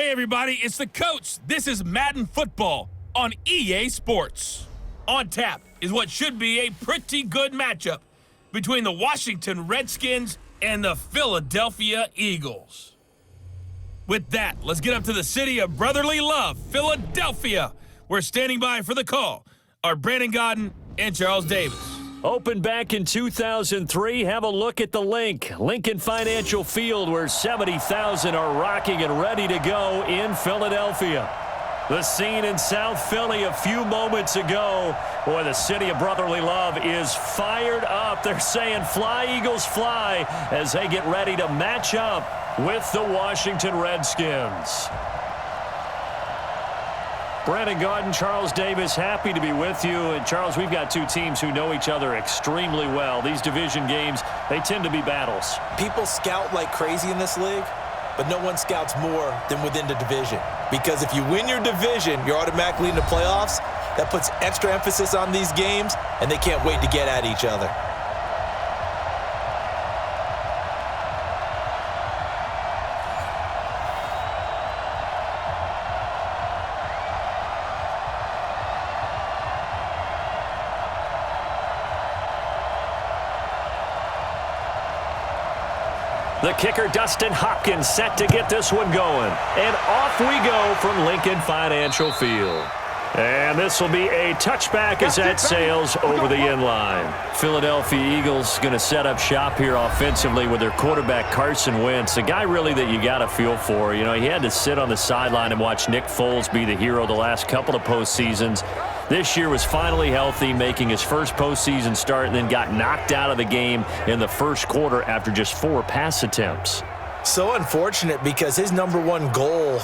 Hey everybody, it's the coach. This is Madden football on EA Sports. On tap is what should be a pretty good matchup between the Washington Redskins and the Philadelphia Eagles. With that, let's get up to the city of brotherly love, Philadelphia. We're standing by for the call are Brandon Godden and Charles Davis. Opened back in 2003, have a look at the Lincoln Financial Field, where 70,000 are rocking and ready to go in Philadelphia. The scene in South Philly a few moments ago. Boy, the city of brotherly love is fired up. They're saying, fly, Eagles, fly, as they get ready to match up with the Washington Redskins. Brandon Godden, Charles Davis, happy to be with you. And, Charles, we've got two teams who know each other extremely well. These division games, they tend to be battles. People scout like crazy in this league, but no one scouts more than within the division. Because if you win your division, you're automatically in the playoffs. That puts extra emphasis on these games, and they can't wait to get at each other. The kicker, Dustin Hopkins, set to get this one going. And off we go from Lincoln Financial Field. And this will be a touchback as that sails over the inline. Philadelphia Eagles going to set up shop here offensively with their quarterback, Carson Wentz, a guy really that you got to feel for. You know, he had to sit on the sideline and watch Nick Foles be the hero the last couple of postseasons. This year was finally healthy, making his first postseason start, and then got knocked out of the game in the first quarter after just 4 pass attempts. So unfortunate, because his #1 goal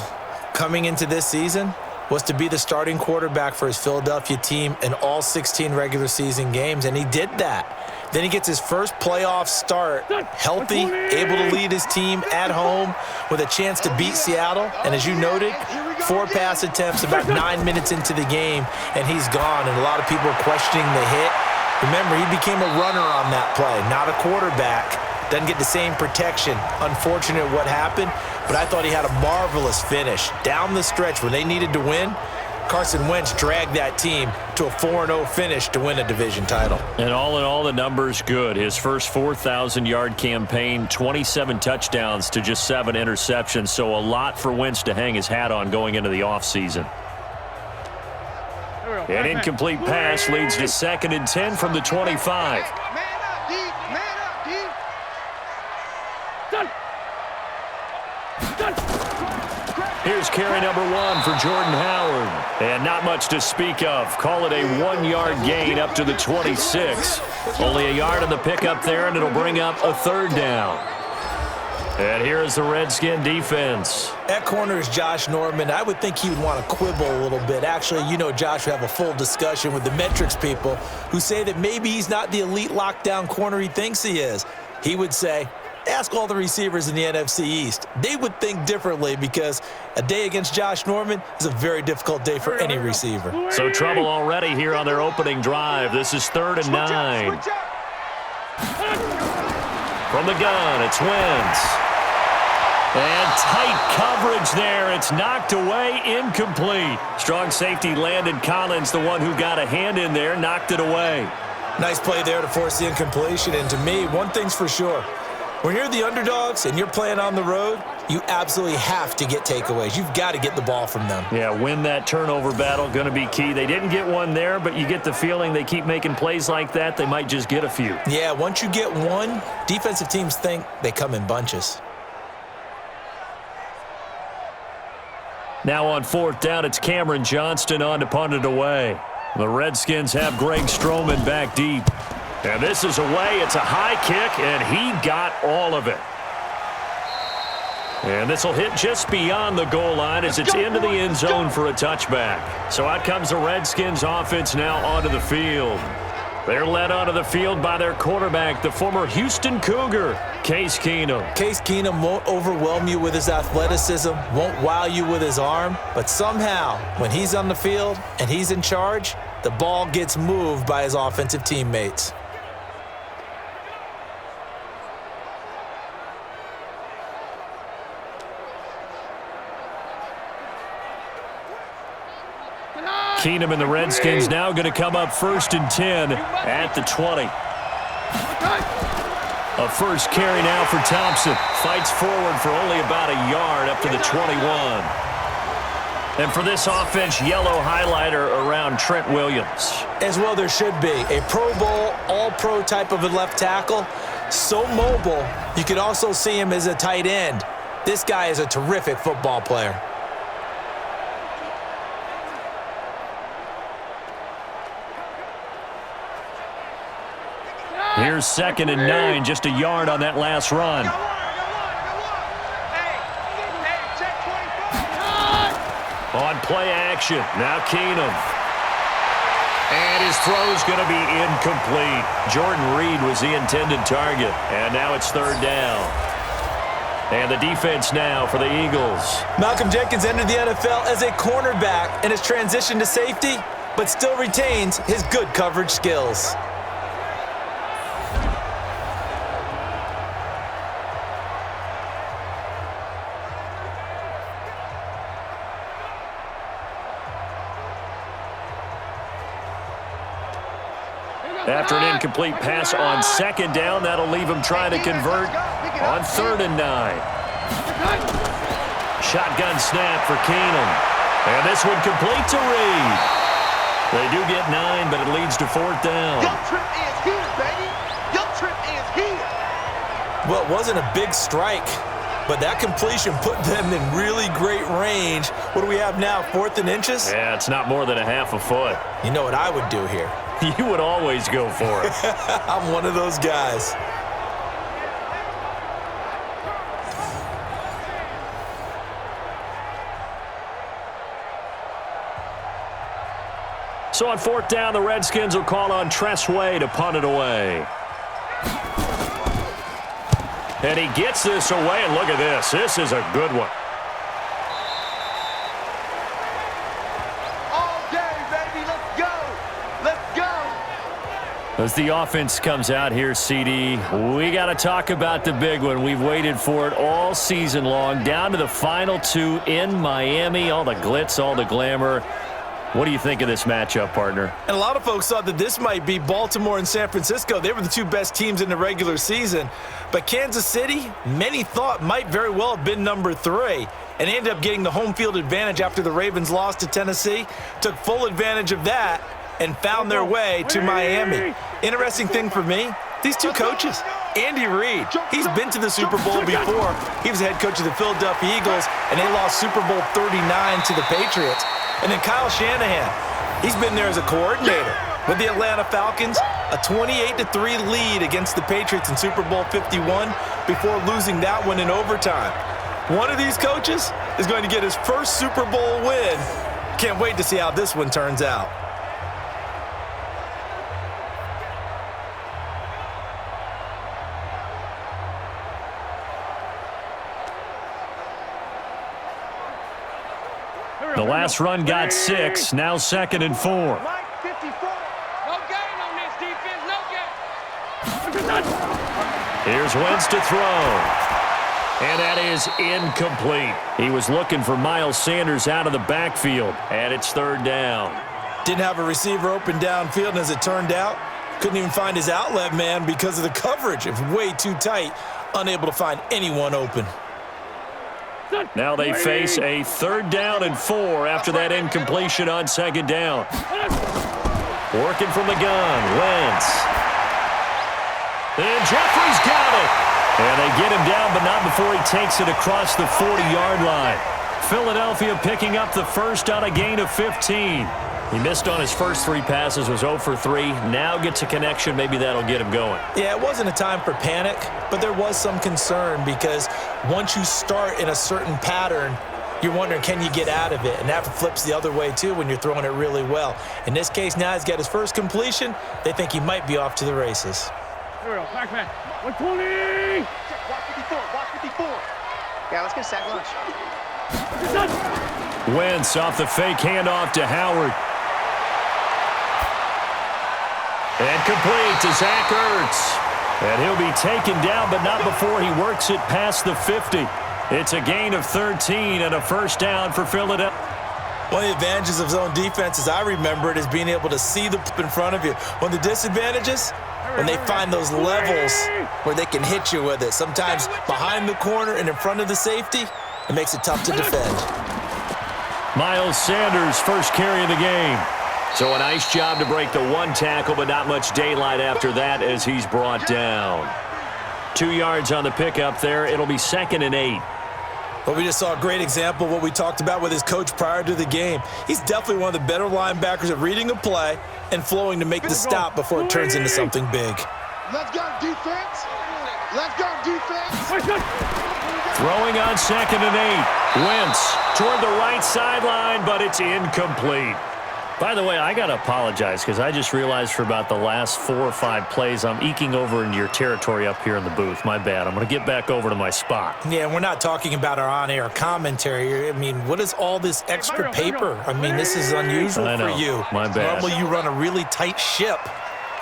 coming into this season was to be the starting quarterback for his Philadelphia team in all 16 regular season games, and he did that. Then he gets his first playoff start, healthy, able to lead his team at home with a chance to beat Seattle. And as you noted, 4 pass attempts about 9 minutes into the game, and he's gone. And a lot of people are questioning the hit. Remember, he became a runner on that play, not a quarterback. Doesn't get the same protection. Unfortunate what happened, but I thought he had a marvelous finish. Down the stretch when they needed to win, Carson Wentz dragged that team to a 4-0 finish to win a division title. And all in all, the numbers good. His first 4,000-yard campaign, 27 touchdowns to just 7 interceptions. So a lot for Wentz to hang his hat on going into the offseason. An incomplete pass leads to 2nd and 10 from the 25. Here's carry #1 for Jordan Howard. And not much to speak of. Call it a 1-yard gain up to the 26. Only a yard on the pickup there, and it'll bring up a 3rd down. And here is the Redskin defense. At corner is Josh Norman. I would think he would want to quibble a little bit. Actually, you know, Josh would have a full discussion with the metrics people who say that maybe he's not the elite lockdown corner he thinks he is. He would say, ask all the receivers in the NFC East. They would think differently, because a day against Josh Norman is a very difficult day for any receiver. So trouble already here on their opening drive. This is 3rd and 9. From the gun, it's Wentz. And tight coverage there. It's knocked away, incomplete. Strong safety Landon Collins, the one who got a hand in there, knocked it away. Nice play there to force the incompletion. And to me, one thing's for sure. When you're the underdogs and you're playing on the road, you absolutely have to get takeaways. You've got to get the ball from them. Yeah, win that turnover battle, going to be key. They didn't get one there, but you get the feeling they keep making plays like that, they might just get a few. Yeah, once you get one, defensive teams think they come in bunches. Now on 4th down, it's Cameron Johnston on to punt it away. The Redskins have Greg Stroman back deep. And this is away. It's a high kick, and he got all of it. And this will hit just beyond the goal line as it's into the end zone for a touchback. So out comes the Redskins offense now onto the field. They're led onto the field by their quarterback, the former Houston Cougar, Case Keenum. Case Keenum won't overwhelm you with his athleticism, won't wow you with his arm, but somehow, when he's on the field and he's in charge, the ball gets moved by his offensive teammates. Keenum and the Redskins now going to come up 1st and 10 at the 20. A first carry now for Thompson. Fights forward for only about a yard up to the 21. And for this offense, yellow highlighter around Trent Williams. As well there should be. A Pro Bowl, all-pro type of a left tackle. So mobile, you could also see him as a tight end. This guy is a terrific football player. Here's 2nd and 9, just a yard on that last run. On play action, now Keenum. And his throw's going to be incomplete. Jordan Reed was the intended target, and now it's 3rd down. And the defense now for the Eagles. Malcolm Jenkins entered the NFL as a cornerback and has transitioned to safety, but still retains his good coverage skills. After an incomplete pass on 2nd down, that'll leave him trying to convert on 3rd and 9. Shotgun snap for Keenum. And this one complete to Reed. They do get 9, but it leads to 4th down. Your trip is here, baby. Your trip is here. Well, it wasn't a big strike, but that completion put them in really great range. What do we have now, 4th and inches? Yeah, it's not more than a half a foot. You know what I would do here? You would always go for it. I'm one of those guys. So on 4th down, the Redskins will call on Tressway to punt it away. And he gets this away, and look at this. This is a good one. As the offense comes out here, CD, we got to talk about the big one. We've waited for it all season long, down to the final 2 in Miami. All the glitz, all the glamour. What do you think of this matchup, partner? And a lot of folks thought that this might be Baltimore and San Francisco. They were the 2 best teams in the regular season. But Kansas City, many thought might very well have been number 3. And ended up getting the home field advantage after the Ravens lost to Tennessee. Took full advantage of that and found their way to Miami. Interesting thing for me, these 2 coaches, Andy Reid, he's been to the Super Bowl before. He was the head coach of the Philadelphia Eagles, and they lost Super Bowl 39 to the Patriots. And then Kyle Shanahan, he's been there as a coordinator with the Atlanta Falcons, a 28-3 lead against the Patriots in Super Bowl 51 before losing that one in overtime. One of these coaches is going to get his first Super Bowl win. Can't wait to see how this one turns out. The last run got 6, now 2nd and 4. No gain on this defense, no gain. Here's Wentz to throw. And that is incomplete. He was looking for Miles Sanders out of the backfield, and it's 3rd down. Didn't have a receiver open downfield, and as it turned out, couldn't even find his outlet man because of the coverage. It was way too tight, unable to find anyone open. Now they face a 3rd down and 4 after that incompletion on 2nd down. Working from the gun, Wentz. And Jeffrey's got it. And they get him down, but not before he takes it across the 40-yard line. Philadelphia picking up the first on a gain of 15. He missed on his first 3 passes, was 0 for 3. Now gets a connection. Maybe that'll get him going. Yeah, it wasn't a time for panic, but there was some concern because once you start in a certain pattern, you're wondering, can you get out of it? And that flips the other way, too, when you're throwing it really well. In this case, now he's got his first completion. They think he might be off to the races. Here we go, back man. 120! Watch 54, watch 54. Yeah, let's get a sack lunch. Wentz off the fake handoff to Howard. And complete to Zach Ertz. And he'll be taken down, but not before he works it past the 50. It's a gain of 13 and a first down for Philadelphia. One of the advantages of zone defense, as I remember it, is being able to see the in front of you. One of the disadvantages, when they find those levels where they can hit you with it. Sometimes behind the corner and in front of the safety, it makes it tough to defend. Miles Sanders, first carry of the game. So a nice job to break the one tackle, but not much daylight after that as he's brought down. 2 yards on the pickup there. It'll be 2nd and 8. Well, we just saw a great example of what we talked about with his coach prior to the game. He's definitely one of the better linebackers at reading a play and flowing to make the stop before it turns into something big. Let's go, defense. Let's go, defense. Throwing on 2nd and 8. Wentz toward the right sideline, but it's incomplete. By the way, I got to apologize because I just realized for about the last 4 or 5 plays, I'm eking over into your territory up here in the booth. My bad. I'm going to get back over to my spot. Yeah, we're not talking about our on-air commentary. I mean, what is all this extra paper? I mean, this is unusual for you. My bad. Normally, you run a really tight ship.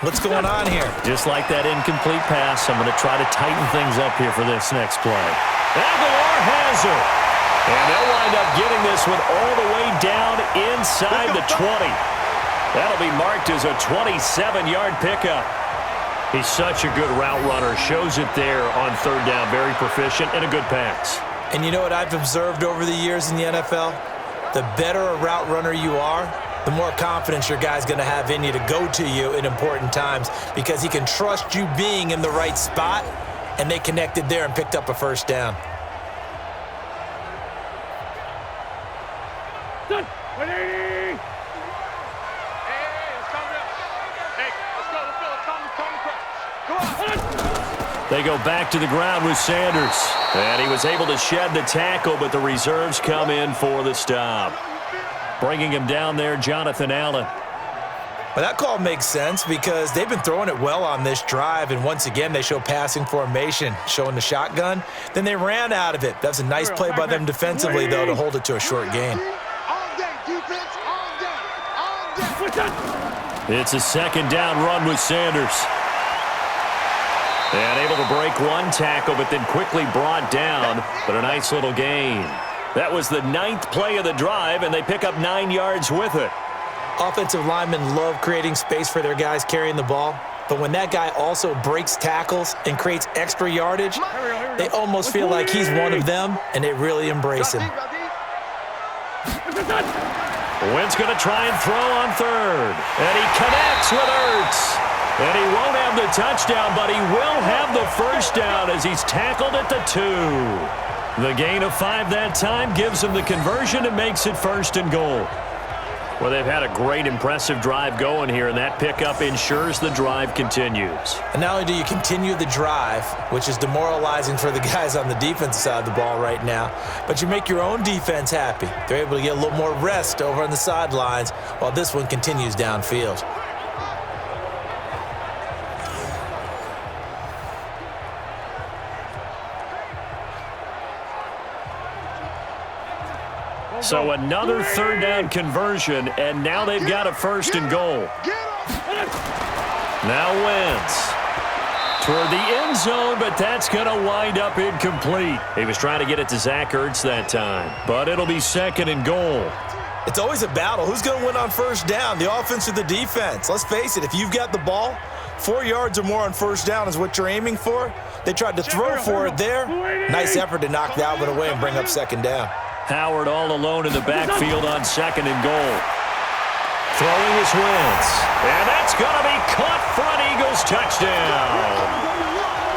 What's going on here? Just like that incomplete pass, I'm going to try to tighten things up here for this next play. Aguilar has it. And they'll wind up getting this one all the way down inside the 20. That'll be marked as a 27-yard pickup. He's such a good route runner. Shows it there on 3rd down. Very proficient and a good pass. And you know what I've observed over the years in the NFL? The better a route runner you are, the more confidence your guy's going to have in you to go to you in important times because he can trust you being in the right spot, and they connected there and picked up a 1st down. They go back to the ground with Sanders. And he was able to shed the tackle, but the reserves come in for the stop. Bringing him down there, Jonathan Allen. Well, that call makes sense because they've been throwing it well on this drive, and once again, they show passing formation, showing the shotgun. Then they ran out of it. That was a nice play by them defensively, though, to hold it to a short gain. It's a 2nd down run with Sanders. And able to break one tackle, but then quickly brought down. But a nice little gain. That was the 9th play of the drive, and they pick up 9 yards with it. Offensive linemen love creating space for their guys carrying the ball. But when that guy also breaks tackles and creates extra yardage, they almost feel like he's one of them, and they really embrace him. Wentz going to try and throw on 3rd. And he connects with Ertz. And he won't have the touchdown, but he will have the 1st down as he's tackled at the 2. The gain of 5 that time gives him the conversion and makes it 1st and goal. Well, they've had a great, impressive drive going here, and that pickup ensures the drive continues. And not only do you continue the drive, which is demoralizing for the guys on the defensive side of the ball right now, but you make your own defense happy. They're able to get a little more rest over on the sidelines while this one continues downfield. So another 3rd down conversion, and now they've got a 1st and goal. Now Wentz toward the end zone, but that's going to wind up incomplete. He was trying to get it to Zach Ertz that time, but it'll be 2nd and goal. It's always a battle. Who's going to win on 1st down, the offense or the defense? Let's face it, if you've got the ball, 4 yards or more on 1st down is what you're aiming for. They tried to throw for it there. Nice effort to knock that one away and bring up 2nd down. Howard all alone in the backfield on 2nd and goal. Throwing is Wentz. And that's going to be caught for an Eagles touchdown.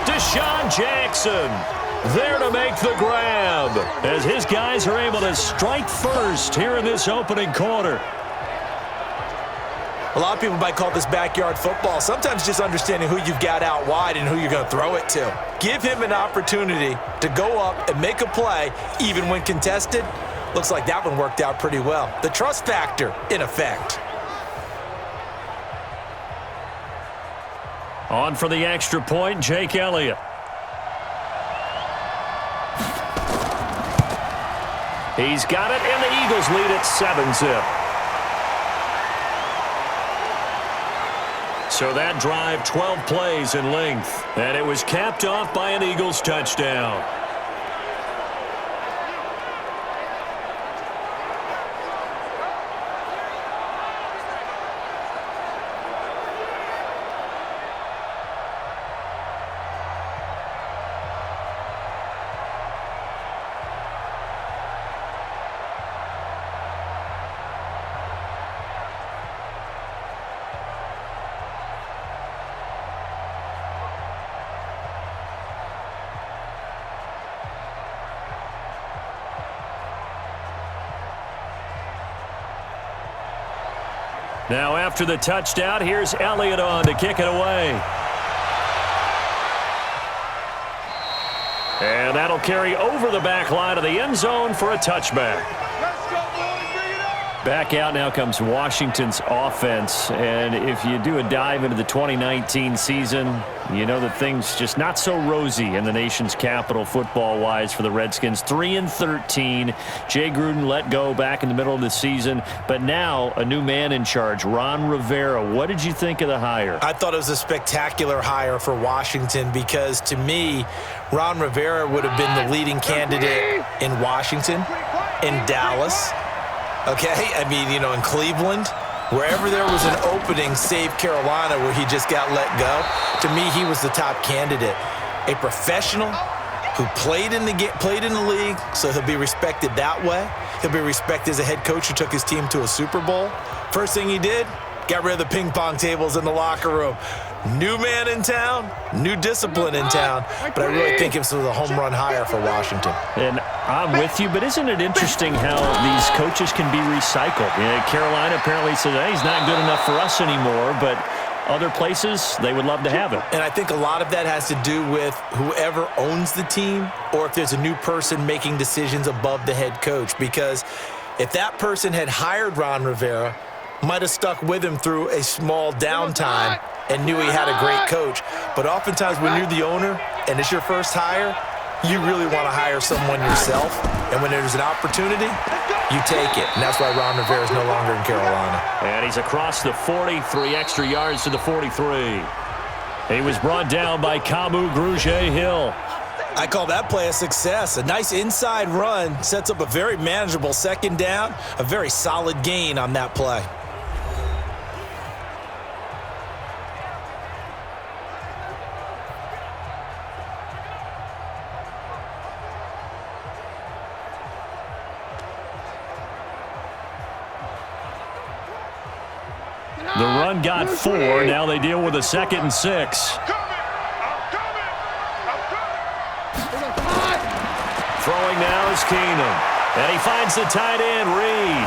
Deshaun Jackson there to make the grab as his guys are able to strike first here in this opening quarter. A lot of people might call this backyard football. Sometimes just understanding who you've got out wide and who you're going to throw it to. Give him an opportunity to go up and make a play, even when contested. Looks like that one worked out pretty well. The trust factor in effect. On for the extra point, Jake Elliott. He's got it, and the Eagles lead at 7-zip. So that drive, 12 plays in length, and it was capped off by an Eagles touchdown. Now after the touchdown, here's Elliott on to kick it away. And that'll carry over the back line of the end zone for a touchback. Back out now comes Washington's offense, and if you do a dive into the 2019 season, you know that things just not so rosy in the nation's capital football-wise for the Redskins. 3-13. Jay Gruden let go back in the middle of the season, but now a new man in charge, Ron Rivera. What did you think of the hire? I thought it was a spectacular hire for Washington because, to me, Ron Rivera would have been the leading candidate in Washington, in Dallas, okay? I mean, you know, in Cleveland, wherever there was an opening, save Carolina, where he just got let go. To me, he was the top candidate. A professional who played in the league, so he'll be respected that way. He'll be respected as a head coach who took his team to a Super Bowl. First thing he did, got rid of the ping pong tables in the locker room. New man in town, new discipline in town, but I really think it was a home run hire for Washington. And I'm with you, but isn't it interesting how these coaches can be recycled? You know, Carolina apparently said, hey, he's not good enough for us anymore, but other places, they would love to have him. And I think a lot of that has to do with whoever owns the team or if there's a new person making decisions above the head coach. Because if that person had hired Ron Rivera, might have stuck with him through a small downtime and knew he had a great coach. But oftentimes when you're the owner and it's your first hire, you really want to hire someone yourself. And when there's an opportunity, you take it. And that's why Ron Rivera is no longer in Carolina. And he's across the 40, 3 extra yards to the 43. He was brought down by Kamu Grugier-Hill. I call that play a success. A nice inside run sets up a very manageable second down, a very solid gain on that play. The run got 4. Now they deal with a 2nd and 6. Throwing now is Keenum. And he finds the tight end, Reed.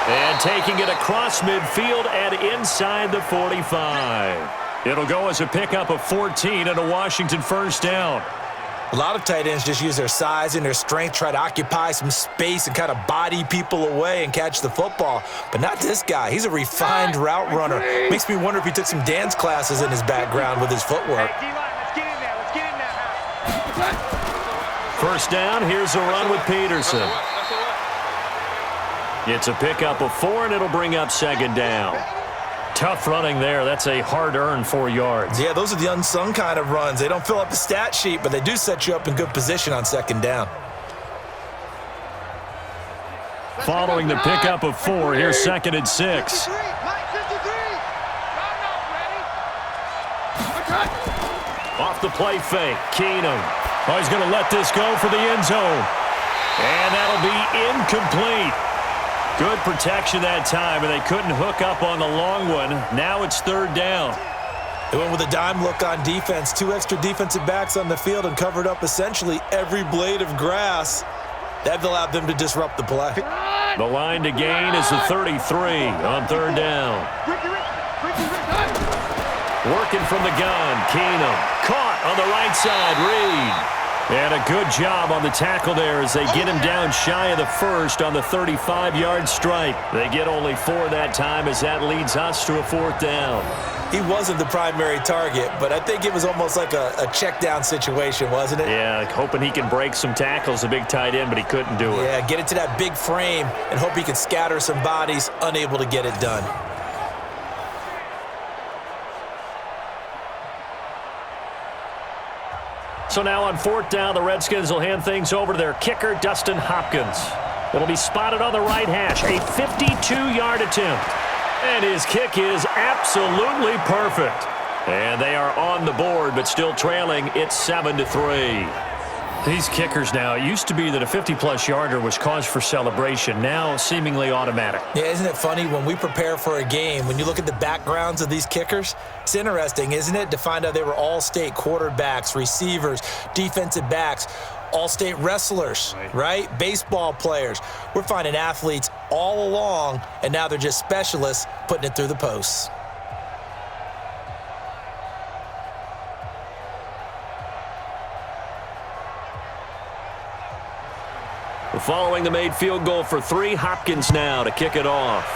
And taking it across midfield and inside the 45. It'll go as a pickup of 14 and a Washington first down. A lot of tight ends just use their size and their strength, try to occupy some space and kind of body people away and catch the football. But not this guy. He's a refined route runner. Makes me wonder if he took some dance classes in his background with his footwork. First down, here's a run with Peterson. It's a pickup of 4, and it'll bring up 2nd down. Tough running there. That's a hard-earned 4 yards. Yeah, those are the unsung kind of runs. They don't fill up the stat sheet, but they do set you up in good position on 2nd down. Following the pickup of 4, here's 2nd and 6. Off the play fake, Keenum. Oh, he's going to let this go for the end zone. And that'll be incomplete. Good protection that time, and they couldn't hook up on the long one. Now it's 3rd down. They went with a dime look on defense. 2 extra defensive backs on the field and covered up essentially every blade of grass. That allowed them to disrupt the play. The line to gain is the 33 on 3rd down. Working from the gun, Keenum. Caught on the right side, Reed. And a good job on the tackle there as they get him down shy of the 1st on the 35-yard stripe. They get only 4 that time as that leads us to a 4th down. He wasn't the primary target, but I think it was almost like a check down situation, wasn't it? Yeah, hoping he can break some tackles, a big tight end, but he couldn't do it. Yeah, get it to that big frame and hope he can scatter some bodies, unable to get it done. So now on 4th down, the Redskins will hand things over to their kicker, Dustin Hopkins. It'll be spotted on the right hash, a 52-yard attempt. And his kick is absolutely perfect. And they are on the board, but still trailing. It's 7-3. These kickers now, it used to be that a 50-plus yarder was cause for celebration. Now, seemingly automatic. Yeah, isn't it funny when we prepare for a game, when you look at the backgrounds of these kickers, it's interesting, isn't it, to find out they were all-state quarterbacks, receivers, defensive backs, all-state wrestlers, right? Baseball players. We're finding athletes all along, and now they're just specialists putting it through the posts. Following the made field goal for 3, Hopkins now to kick it off.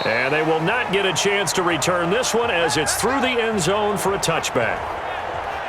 And they will not get a chance to return this one as it's through the end zone for a touchback.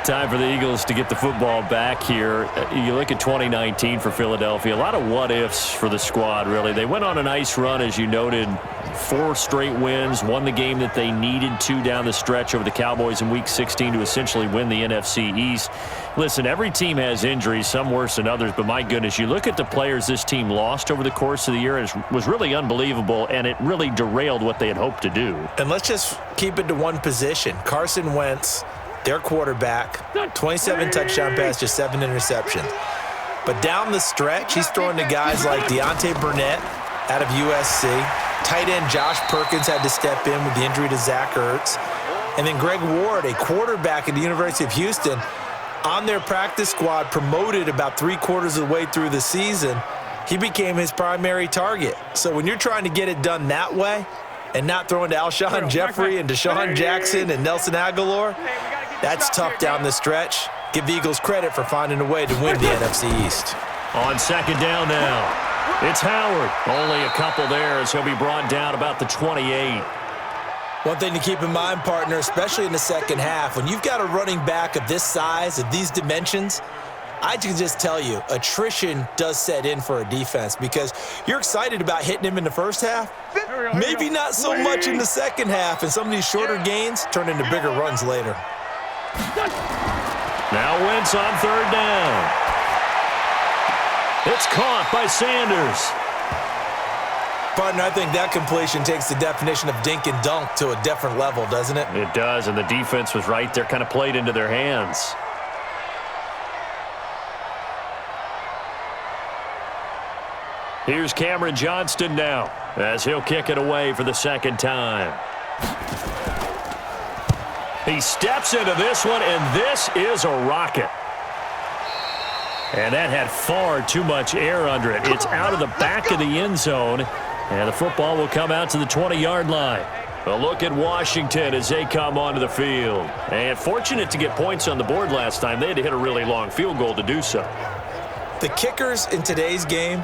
Time for the Eagles to get the football back here. You look at 2019 for Philadelphia, a lot of what-ifs for the squad, really. They went on a nice run, as you noted, 4 straight wins, won the game that they needed to down the stretch over the Cowboys in Week 16 to essentially win the NFC East. Listen, every team has injuries, some worse than others, but my goodness, you look at the players this team lost over the course of the year, it was really unbelievable, and it really derailed what they had hoped to do. And let's just keep it to one position. Carson Wentz, their quarterback, 27 touchdown passes, just 7 interceptions. But down the stretch, he's throwing to guys like Deontay Burnett out of USC. Tight end Josh Perkins had to step in with the injury to Zach Ertz. And then Greg Ward, a quarterback at the University of Houston, on their practice squad, promoted about 3/4 of the way through the season. He became his primary target. So when you're trying to get it done that way and not throwing to Alshon Jeffrey and Deshaun Jackson and Nelson Aguilar, that's tough down the stretch. Give the Eagles credit for finding a way to win the NFC East. On second down now, it's Howard. Only a couple there as he'll be brought down about the 28. One thing to keep in mind, partner, especially in the second half, when you've got a running back of this size, of these dimensions, I can just tell you, attrition does set in for a defense because you're excited about hitting him in the first half, maybe not so much in the second half, and some of these shorter gains turn into bigger runs later. Now Wentz on third down. It's caught by Sanders. Partner, I think that completion takes the definition of dink and dunk to a different level, doesn't it? It does, and the defense was right there, kind of played into their hands. Here's Cameron Johnston now as he'll kick it away for the second time. He steps into this one, and this is a rocket. And that had far too much air under it. It's out of the back of the end zone, and the football will come out to the 20-yard line. A look at Washington as they come onto the field. And fortunate to get points on the board last time. They had to hit a really long field goal to do so. The kickers in today's game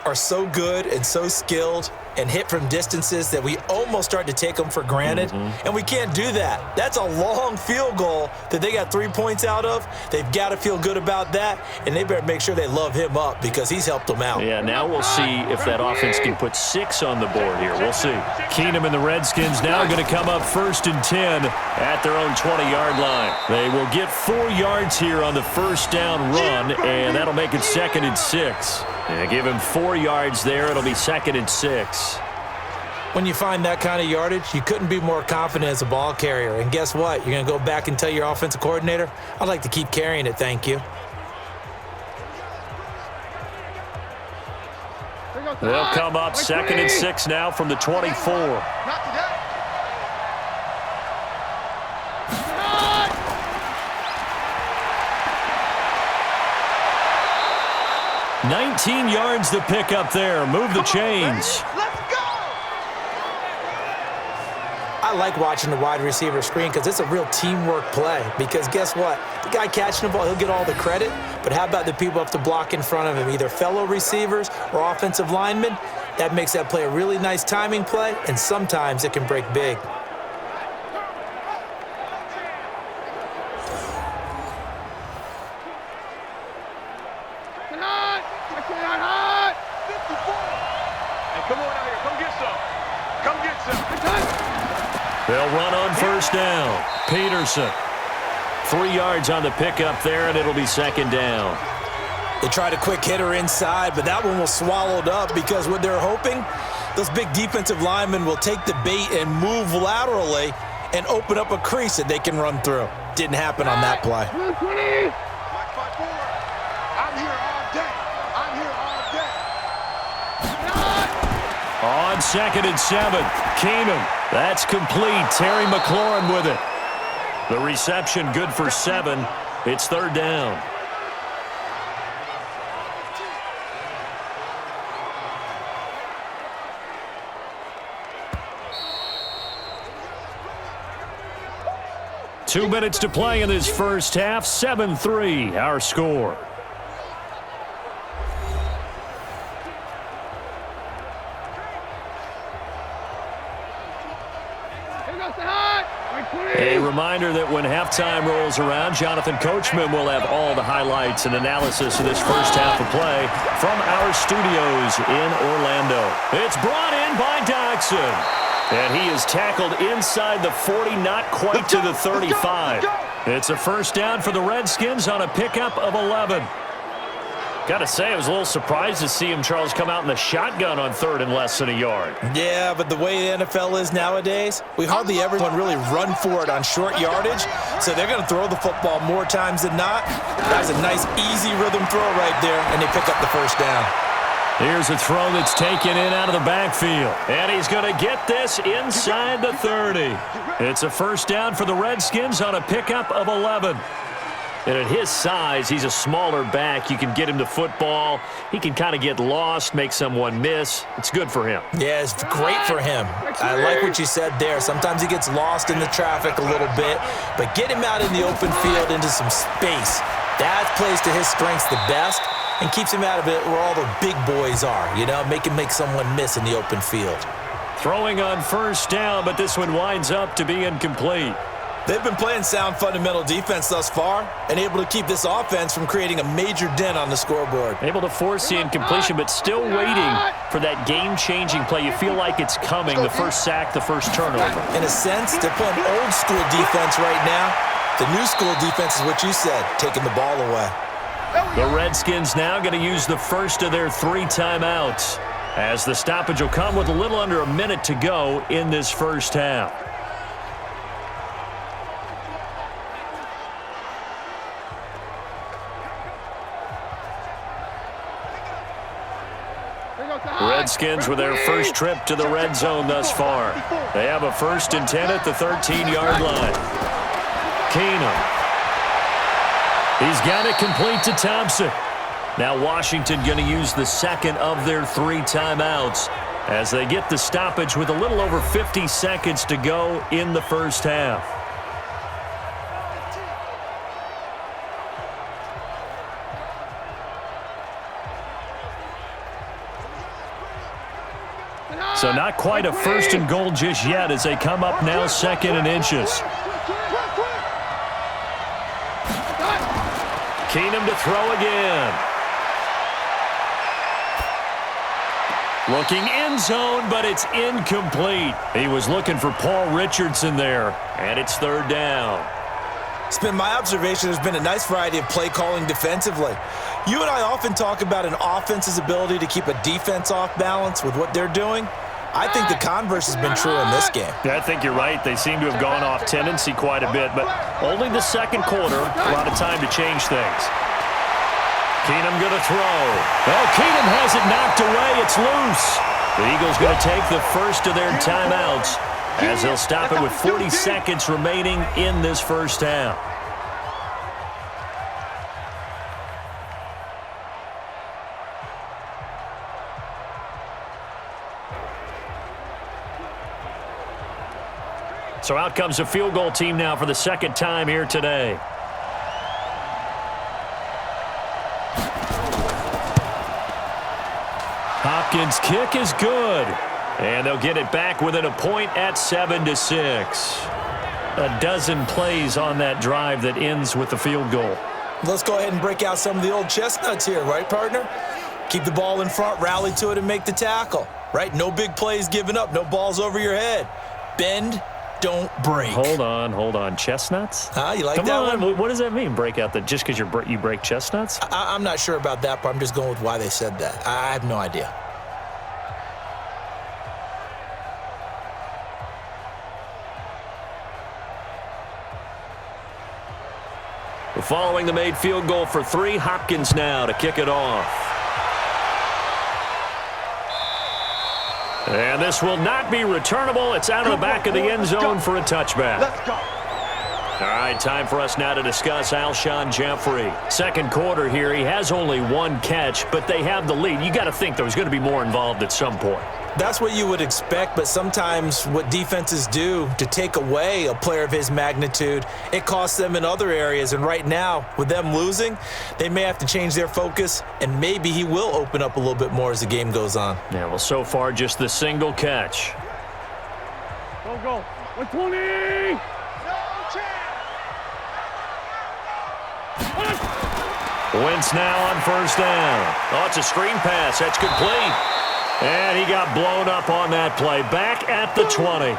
are so good and so skilled and hit from distances that we almost start to take them for granted, and we can't do that. That's a long field goal that they got 3 points out of. They've got to feel good about that, and they better make sure they love him up because he's helped them out. Yeah, now we'll see if that offense can put 6 on the board here. We'll see. Keenum and the Redskins now going to come up 1st and 10 at their own 20-yard line. They will get 4 yards here on the first down run, and that'll make it 2nd and 6. And give him 4 yards there. It'll be 2nd and 6. When you find that kind of yardage, you couldn't be more confident as a ball carrier. And guess what? You're going to go back and tell your offensive coordinator, I'd like to keep carrying it, thank you. They'll come up 2nd and 6 now from the 24. Not today. 19 yards to pick up there. Move the chains. Let's go! I like watching the wide receiver screen because it's a real teamwork play. Because guess what? The guy catching the ball, he'll get all the credit. But how about the people up to block in front of him, either fellow receivers or offensive linemen? That makes that play a really nice timing play, and sometimes it can break big. They'll run on first down. Peterson. 3 yards on the pickup there, and it'll be 2nd down. They tried a quick hitter inside, but that one was swallowed up because what they're hoping, those big defensive linemen will take the bait and move laterally and open up a crease that they can run through. Didn't happen on that play. Mike 5-4. I'm here all day. I'm here all day. On 2nd and 7, Keenum. That's complete. Terry McLaurin with it. The reception good for 7. It's 3rd down. Two minutes to play in this first half. 7-3, our score. A reminder that when halftime rolls around, Jonathan Coachman will have all the highlights and analysis of this first half of play from our studios in Orlando. It's brought in by Dodson. And he is tackled inside the 40, not quite to the 35. It's a first down for the Redskins on a pickup of 11. Got to say, I was a little surprised to see him, Charles, come out in the shotgun on 3rd and less than a yard. Yeah, but the way the NFL is nowadays, we hardly ever really run for it on short yardage, so they're going to throw the football more times than not. That's a nice, easy rhythm throw right there, and they pick up the first down. Here's a throw that's taken in out of the backfield. And he's going to get this inside the 30. It's a first down for the Redskins on a pickup of 11. And at his size, he's a smaller back. You can get him to football. He can kind of get lost, make someone miss. It's good for him. Yeah, it's great for him. I like what you said there. Sometimes he gets lost in the traffic a little bit, but get him out in the open field into some space. That plays to his strengths the best and keeps him out of it where all the big boys are, you know, make him make someone miss in the open field. Throwing on first down, but this one winds up to be incomplete. They've been playing sound fundamental defense thus far and able to keep this offense from creating a major dent on the scoreboard. Able to force the incompletion, but still waiting for that game-changing play. You feel like it's coming, the first sack, the first turnover. In a sense, they're playing old school defense right now. The new school defense is what you said, taking the ball away. The Redskins now going to use the first of their 3 timeouts, as the stoppage will come with a little under a minute to go in this first half. Redskins with their first trip to the red zone thus far. They have a 1st and 10 at the 13-yard line. Keenum. He's got it complete to Thompson. Now Washington going to use the second of their 3 timeouts as they get the stoppage with a little over 50 seconds to go in the first half. So not quite a 1st and goal just yet as they come up now 2nd and inches. Keenum to throw again. Looking end zone, but it's incomplete. He was looking for Paul Richardson there, and it's 3rd down. It's been my observation there's been a nice variety of play calling defensively. You and I often talk about an offense's ability to keep a defense off balance with what they're doing. I think the converse has been true in this game. Yeah, I think you're right. They seem to have gone off tendency quite a bit, but only the 2nd quarter, a lot of time to change things. Keenum going to throw. Well, Keenum has it knocked away. It's loose. The Eagles going to take the first of their timeouts as they'll stop it with 40 seconds remaining in this first half. So out comes a field goal team now for the 2nd time here today. Hopkins' kick is good. And they'll get it back within a point at 7-6. A dozen plays on that drive that ends with the field goal. Let's go ahead and break out some of the old chestnuts here, right, partner? Keep the ball in front, rally to it, and make the tackle, right? No big plays given up, no balls over your head. Bend, don't break. Hold on. Chestnuts? You like Come that on. one? What does that mean, break out? Just because you break chestnuts? I'm not sure about that, but I'm just going with why they said that. I have no idea. Following the made field goal for 3, Hopkins now to kick it off. And this will not be returnable. It's out of the back of the end zone for a touchback. Let's go. All right, time for us now to discuss Alshon Jeffrey. Second quarter here, he has only 1 catch, but they have the lead. You got to think there's going to be more involved at some point. That's what you would expect, but sometimes what defenses do to take away a player of his magnitude, it costs them in other areas. And right now, with them losing, they may have to change their focus, and maybe he will open up a little bit more as the game goes on. Yeah, well, so far, just the single catch. Go. 120. Wentz now on first down. Oh, it's a screen pass. That's complete. And he got blown up on that play. Back at the 20.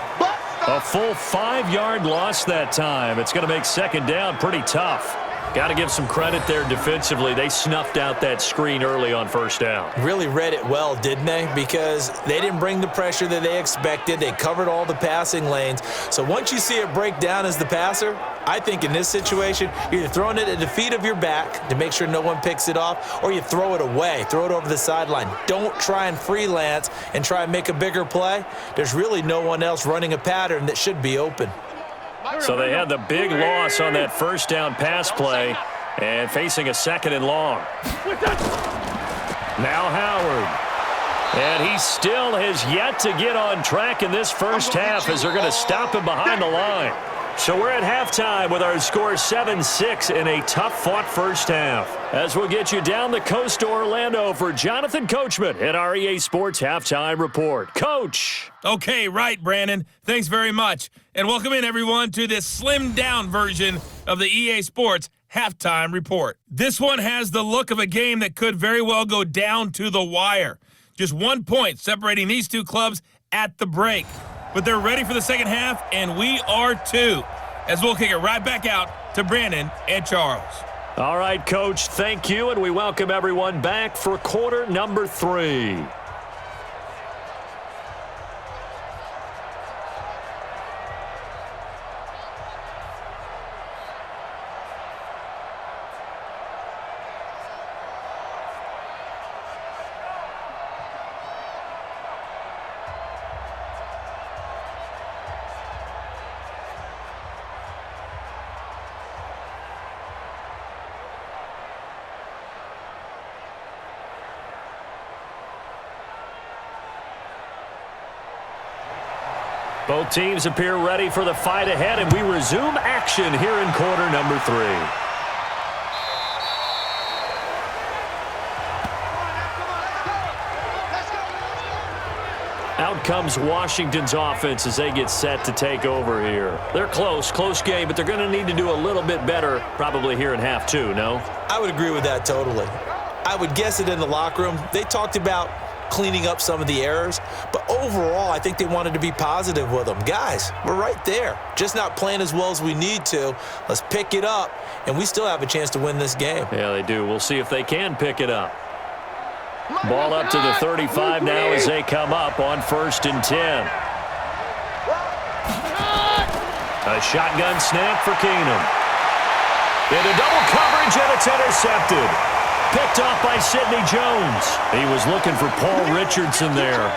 A full 5-yard loss that time. It's going to make second down pretty tough. Got to give some credit there defensively. They snuffed out that screen early on first down. Really read it well, didn't they? Because they didn't bring the pressure that they expected. They covered all the passing lanes. So once you see it break down as the passer, I think in this situation, you're either throwing it at the feet of your back to make sure no one picks it off, or you throw it away, throw it over the sideline. Don't try and freelance and try and make a bigger play. There's really no one else running a pattern that should be open. So they had the big loss on that first down pass play and facing a 2nd and long. Now Howard. And he still has yet to get on track in this first half as they're going to stop him behind the line. So we're at halftime with our score 7-6 in a tough-fought first half. As we'll get you down the coast to Orlando for Jonathan Coachman at our EA Sports Halftime Report. Coach! Okay, right, Brandon. Thanks very much. And welcome in, everyone, to this slimmed-down version of the EA Sports Halftime Report. This one has the look of a game that could very well go down to the wire. Just 1 point separating these two clubs at the break. But they're ready for the second half, and we are too, as we'll kick it right back out to Brandon and Charles. All right, Coach, thank you, and we welcome everyone back for quarter number 3. Both teams appear ready for the fight ahead, and we resume action here in quarter number 3. Out comes Washington's offense as they get set to take over here. They're close game, but they're going to need to do a little bit better probably here in half 2, no? I would agree with that totally. I would guess it in the locker room. They talked about cleaning up some of the errors, but overall, I think they wanted to be positive with them. Guys, we're right there. Just not playing as well as we need to. Let's pick it up, and we still have a chance to win this game. Yeah, they do. We'll see if they can pick it up. Ball up to the 35 now as they come up on 1st and 10. A shotgun snap for Keenum. Into double coverage, and it's intercepted. Picked off by Sidney Jones. He was looking for Paul Richardson there.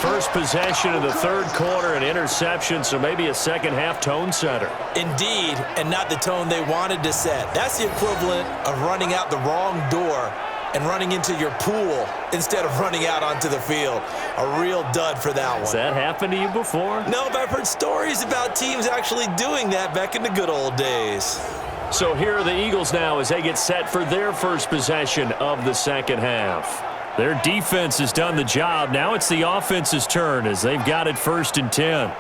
First possession of the third quarter, an interception, so maybe a second half tone setter. Indeed, and not the tone they wanted to set. That's the equivalent of running out the wrong door and running into your pool instead of running out onto the field. A real dud for that one. Has that happened to you before? No, but I've heard stories about teams actually doing that back in the good old days. So here are the Eagles now as they get set for their first possession of the second half. Their defense has done the job. Now it's the offense's turn as they've got it 1st and 10.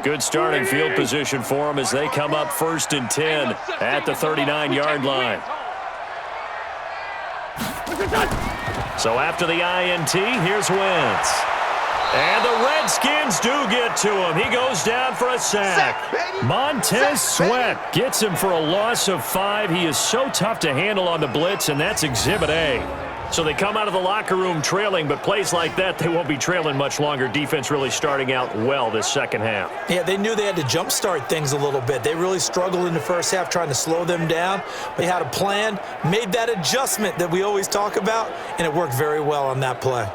Good starting field position for them as they come up 1st and 10 at the 39-yard line. So after the INT, here's Wentz. And the Redskins do get to him. He goes down for a sack. Montez Sweat gets him for a loss of 5. He is so tough to handle on the blitz, and that's Exhibit A. So they come out of the locker room trailing, but plays like that, they won't be trailing much longer. Defense really starting out well this second half. Yeah, they knew they had to jumpstart things a little bit. They really struggled in the first half trying to slow them down. They had a plan, made that adjustment that we always talk about, and it worked very well on that play.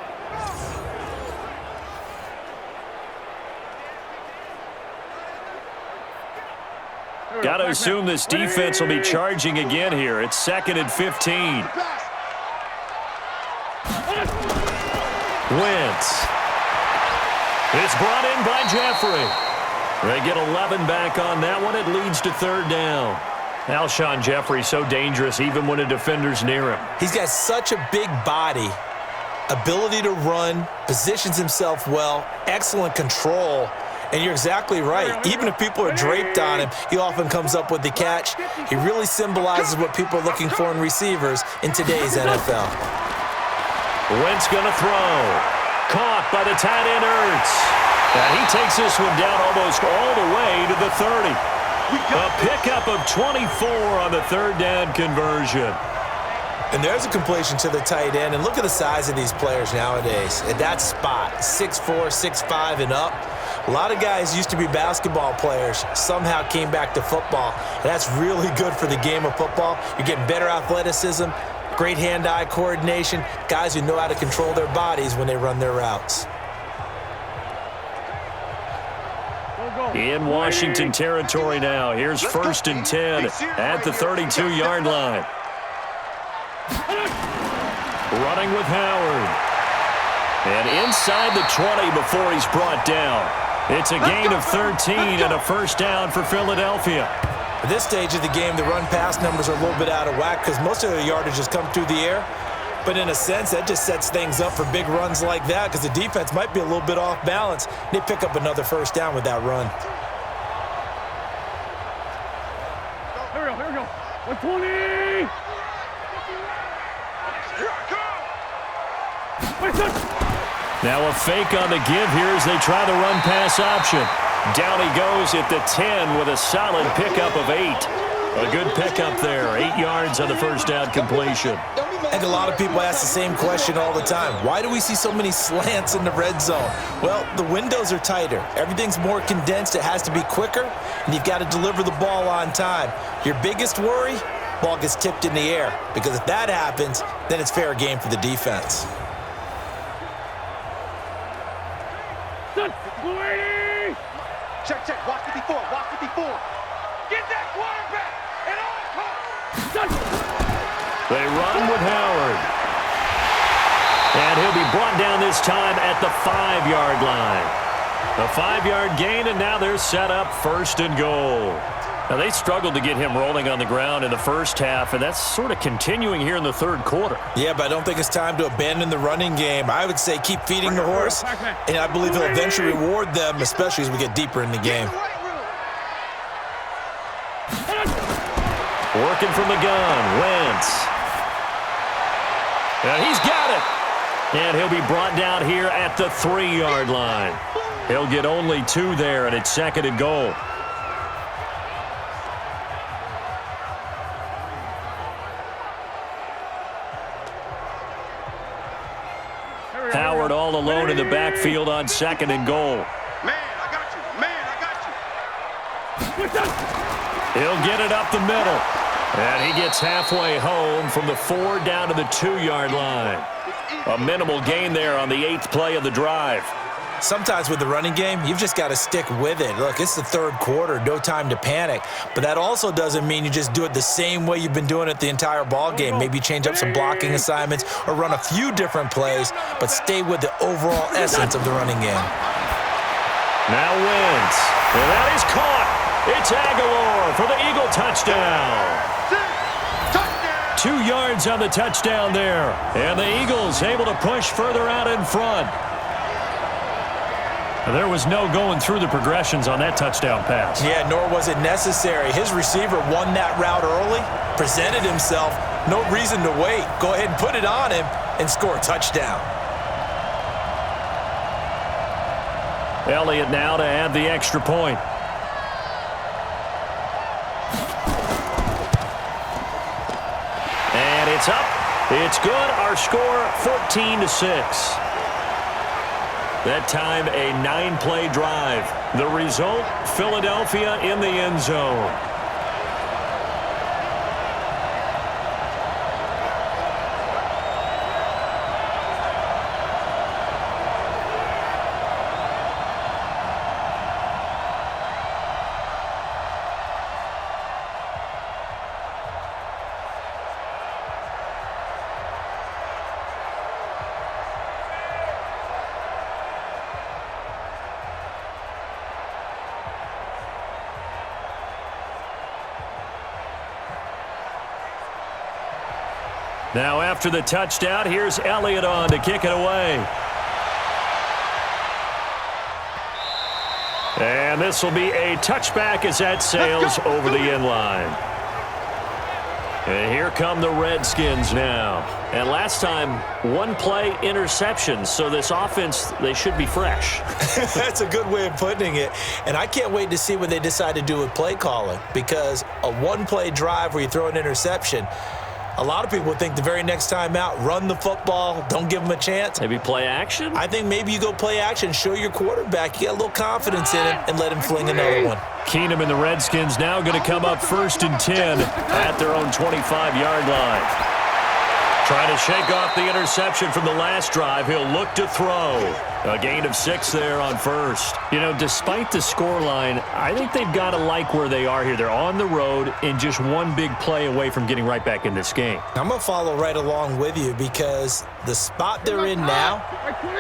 Got to assume this defense will be charging again here. It's 2nd and 15. Wentz. It's brought in by Jeffrey. They get 11 back on that one. It leads to 3rd down. Alshon Jeffrey so dangerous even when a defender's near him. He's got such a big body, ability to run, positions himself well, excellent control. And you're exactly right. Even if people are draped on him, he often comes up with the catch. He really symbolizes what people are looking for in receivers in today's NFL. Wentz going to throw. Caught by the tight end, Ertz. And he takes this one down almost all the way to the 30. A pickup of 24 on the 3rd down conversion. And there's a completion to the tight end. And look at the size of these players nowadays. At that spot, 6'4", 6'5", and up. A lot of guys used to be basketball players, somehow came back to football. And that's really good for the game of football. You're getting better athleticism, great hand-eye coordination, guys who know how to control their bodies when they run their routes. In Washington territory now. Here's 1st and 10 at the 32-yard line. Running with Howard. And inside the 20 before he's brought down. It's a gain of 13 and a 1st down for Philadelphia. At this stage of the game, the run-pass numbers are a little bit out of whack because most of the yardage has come through the air. But in a sense, that just sets things up for big runs like that because the defense might be a little bit off balance. They pick up another 1st down with that run. Here we go. 120! Now a fake on the give here as they try the run-pass option. Down he goes at the 10 with a solid pickup of 8. A good pickup there. 8 yards on the 1st down completion. I think a lot of people ask the same question all the time. Why do we see so many slants in the red zone? Well, the windows are tighter. Everything's more condensed. It has to be quicker, and you've got to deliver the ball on time. Your biggest worry, ball gets tipped in the air, because if that happens, then it's fair game for the defense. Check. Watch 54. Get that quarterback at all costs. They run with Howard. And he'll be brought down this time at the 5-yard line. A 5-yard gain, and now they're set up 1st and goal. Now, they struggled to get him rolling on the ground in the first half, and that's sort of continuing here in the 3rd quarter. Yeah, but I don't think it's time to abandon the running game. I would say keep feeding the horse, and I believe he'll eventually reward them, especially as we get deeper in the game. Working from the gun, Wentz. And he's got it. And he'll be brought down here at the 3-yard line. He'll get only 2 there, and it's 2nd and goal. Howard all alone in the backfield on 2nd and goal. Man, I got you. He'll get it up the middle. And he gets halfway home from the 4 down to the 2-yard line. A minimal gain there on the 8th play of the drive. Sometimes with the running game, you've just got to stick with it. Look, it's the 3rd quarter, no time to panic. But that also doesn't mean you just do it the same way you've been doing it the entire ball game. Maybe change up some blocking assignments or run a few different plays, but stay with the overall essence of the running game. Now Wentz. And that is caught. It's Aguilar for the Eagle touchdown. 2 yards on the touchdown there. And the Eagles able to push further out in front. There was no going through the progressions on that touchdown pass. Yeah, nor was it necessary. His receiver won that route early, presented himself, no reason to wait. Go ahead and put it on him and score a touchdown. Elliott now to add the extra point. And it's up. It's good. Our score 14-6. That time a 9-play drive. The result, Philadelphia in the end zone. Now after the touchdown, here's Elliott on to kick it away. And this will be a touchback as that sails over the end line. And here come the Redskins now. And last time, 1-play interception. So this offense, they should be fresh. That's a good way of putting it. And I can't wait to see what they decide to do with play calling. Because a 1-play drive where you throw an interception, a lot of people think the very next time out, run the football, don't give them a chance. Maybe play action? I think maybe you go play action, show your quarterback you got a little confidence in him, and let him fling another one. Keenum and the Redskins now going to come up 1st and 10 at their own 25-yard line. Trying to shake off the interception from the last drive. He'll look to throw. A gain of 6 there on 1st. You know, despite the scoreline, I think they've got to like where they are here. They're on the road and just one big play away from getting right back in this game. I'm going to follow right along with you because the spot they're in now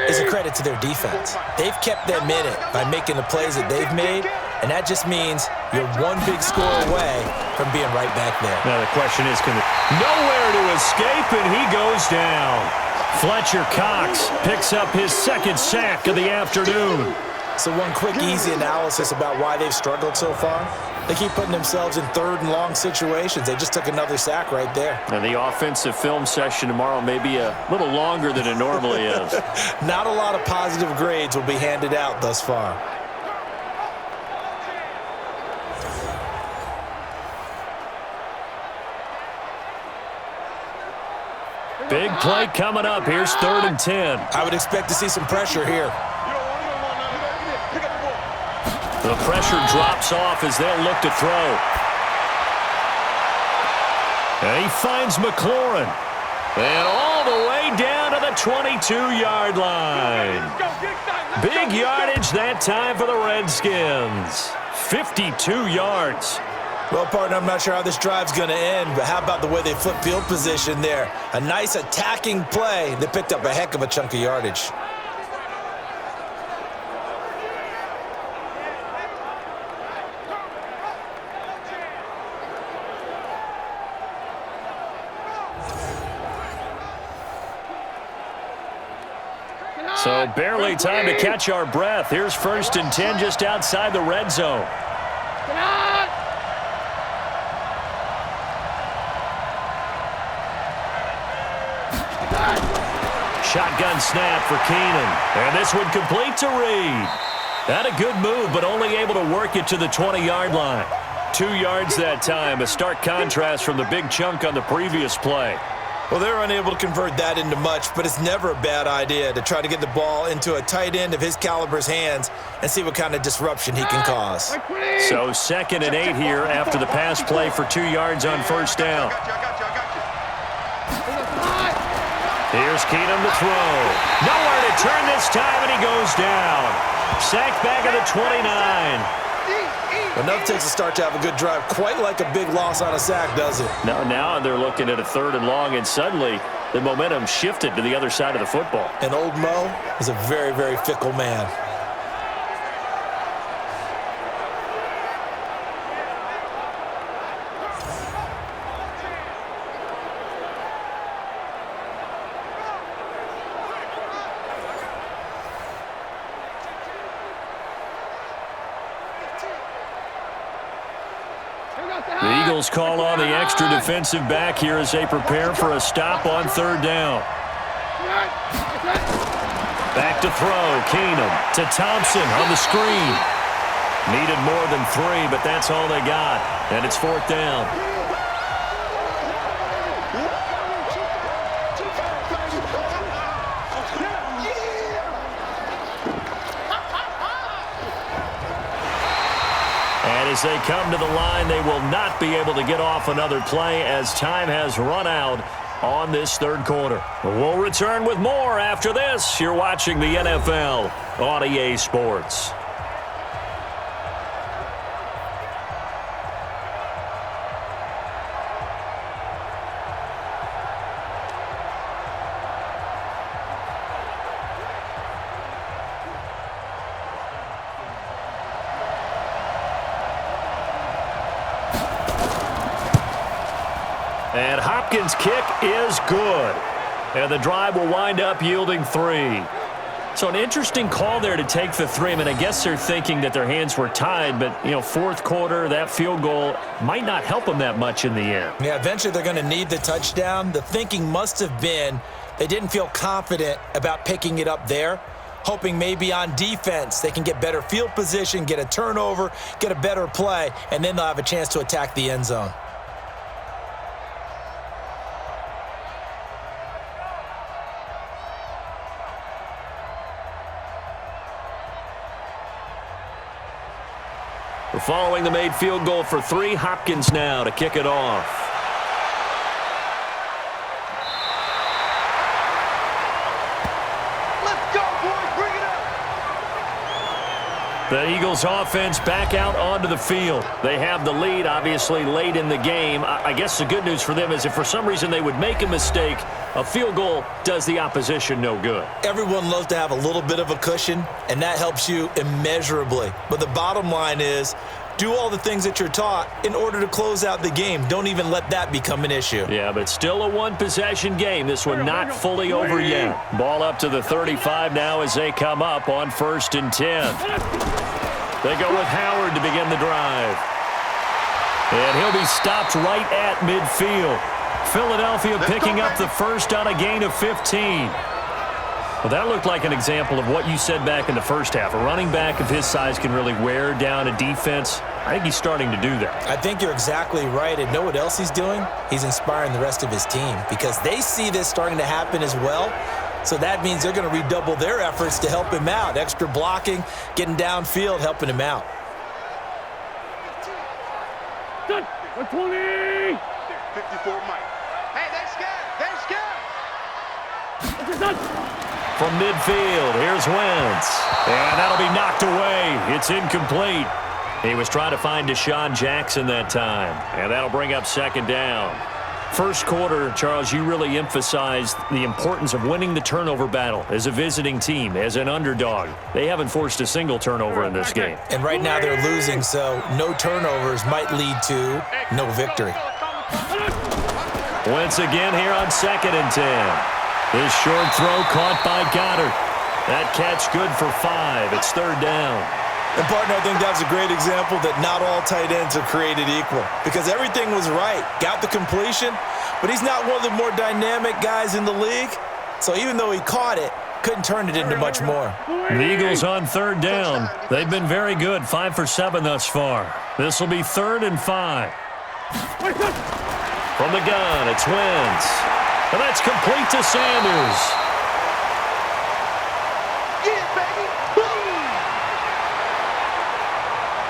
is a credit to their defense. They've kept them in it by making the plays that they've made, and that just means you're one big score away from being right back there. Now the question is, can nowhere to escape, and he goes down. Fletcher Cox picks up his 2nd sack of the afternoon. So one quick, easy analysis about why they've struggled so far. They keep putting themselves in 3rd and long situations. They just took another sack right there. And the offensive film session tomorrow may be a little longer than it normally is. Not a lot of positive grades will be handed out thus far. Big play coming up. Here's 3rd and 10. I would expect to see some pressure here. The pressure drops off as they'll look to throw. And he finds McLaurin. And all the way down to the 22-yard line. Big yardage that time for the Redskins. 52 yards. Well, partner, I'm not sure how this drive's going to end, but how about the way they flip field position there? A nice attacking play. They picked up a heck of a chunk of yardage. So barely time to catch our breath. Here's 1st and 10 just outside the red zone. Shotgun snap for Keenan. And this one complete to Reed. Had a good move, but only able to work it to the 20-yard line. 2 yards that time, a stark contrast from the big chunk on the previous play. Well, they're unable to convert that into much, but it's never a bad idea to try to get the ball into a tight end of his caliber's hands and see what kind of disruption he can cause. So 2nd and 8 here after the pass play for 2 yards on 1st down. Here's Keenum to throw. Nowhere to turn this time, and he goes down. Sacked back at the 29. Enough takes a start to have a good drive. Quite like a big loss on a sack, does it? Now they're looking at a 3rd and long, and suddenly the momentum shifted to the other side of the football. And old Mo is a very, very fickle man. The Eagles call on the extra defensive back here as they prepare for a stop on 3rd down. Back to throw. Keenum to Thompson on the screen. Needed more than 3, but that's all they got. And it's 4th down. And as they come to the line, they will not be able to get off another play as time has run out on this 3rd quarter. We'll return with more after this. You're watching the NFL on EA Sports. And Hopkins' kick is good. And the drive will wind up yielding 3. So an interesting call there to take the 3. I mean, I guess they're thinking that their hands were tied, but, 4th quarter, that field goal might not help them that much in the end. Yeah, eventually they're going to need the touchdown. The thinking must have been they didn't feel confident about picking it up there, hoping maybe on defense they can get better field position, get a turnover, get a better play, and then they'll have a chance to attack the end zone. Following the made field goal for 3, Hopkins now to kick it off. Let's go, boys. Bring it up. The Eagles offense back out onto the field. They have the lead, obviously, late in the game. I guess the good news for them is if for some reason they would make a mistake, a field goal does the opposition no good. Everyone loves to have a little bit of a cushion, and that helps you immeasurably. But the bottom line is, do all the things that you're taught in order to close out the game. Don't even let that become an issue. Yeah, but still a one-possession game. This one not fully over yet. Ball up to the 35 now as they come up on 1st and 10. They go with Howard to begin the drive. And he'll be stopped right at midfield. Philadelphia picking up the first on a gain of 15. Well, that looked like an example of what you said back in the first half. A running back of his size can really wear down a defense. I think he's starting to do that. I think you're exactly right. And know what else he's doing? He's inspiring the rest of his team because they see this starting to happen as well. So that means they're going to redouble their efforts to help him out. Extra blocking, getting downfield, helping him out. 20! 54 Mike. Hey, they're scared. They're scared. From midfield, here's Wentz. And that'll be knocked away. It's incomplete. He was trying to find Deshaun Jackson that time. And that'll bring up 2nd down. First quarter, Charles, you really emphasized the importance of winning the turnover battle as a visiting team, as an underdog. They haven't forced a single turnover in this game. And right now they're losing, so no turnovers might lead to no victory. Wentz again here on 2nd and 10. This short throw caught by Goddard. That catch good for 5. It's 3rd down. And, partner, I think that's a great example that not all tight ends are created equal because everything was right. Got the completion, but he's not one of the more dynamic guys in the league. So even though he caught it, couldn't turn it into much more. The Eagles on 3rd down. They've been very good, 5 for 7 thus far. This will be 3rd and 5. From the gun, it's Wentz. And that's complete to Sanders.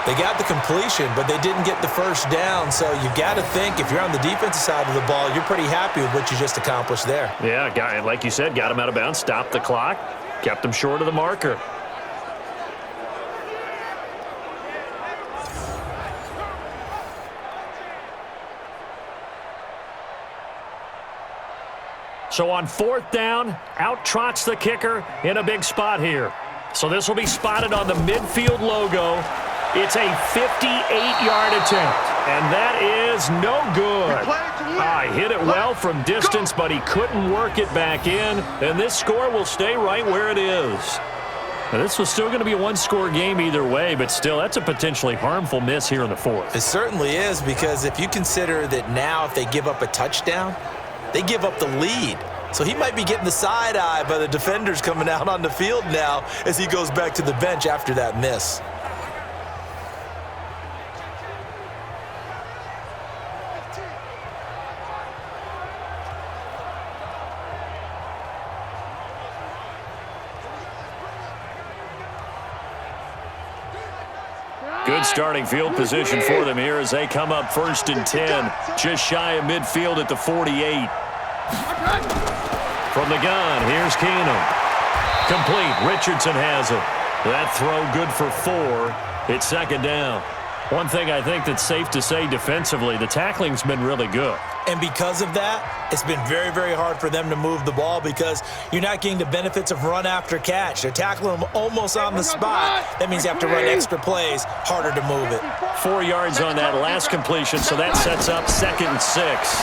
They got the completion, but they didn't get the first down. So you got to think if you're on the defensive side of the ball, you're pretty happy with what you just accomplished there. Yeah, like you said, got him out of bounds, stopped the clock, kept him short of the marker. So on 4th down, out trots the kicker in a big spot here. So this will be spotted on the midfield logo. It's a 58-yard attempt, and that is no good. Hit it well from distance, but he couldn't work it back in, and this score will stay right where it is. Now, this was still going to be a one-score game either way, but still, that's a potentially harmful miss here in the 4th. It certainly is, because if you consider that now if they give up a touchdown, they give up the lead. So he might be getting the side eye by the defenders coming out on the field now as he goes back to the bench after that miss. Good starting field position for them here as they come up 1st and 10, just shy of midfield at the 48. From the gun, here's Keenum. Complete. Richardson has it. That throw good for 4. It's 2nd down. One thing I think that's safe to say defensively, the tackling's been really good. And because of that, it's been very, very hard for them to move the ball because you're not getting the benefits of run after catch. They're tackling them almost on the spot. That means you have to run extra plays, harder to move it. 4 yards on that last completion, so that sets up 2nd and 6.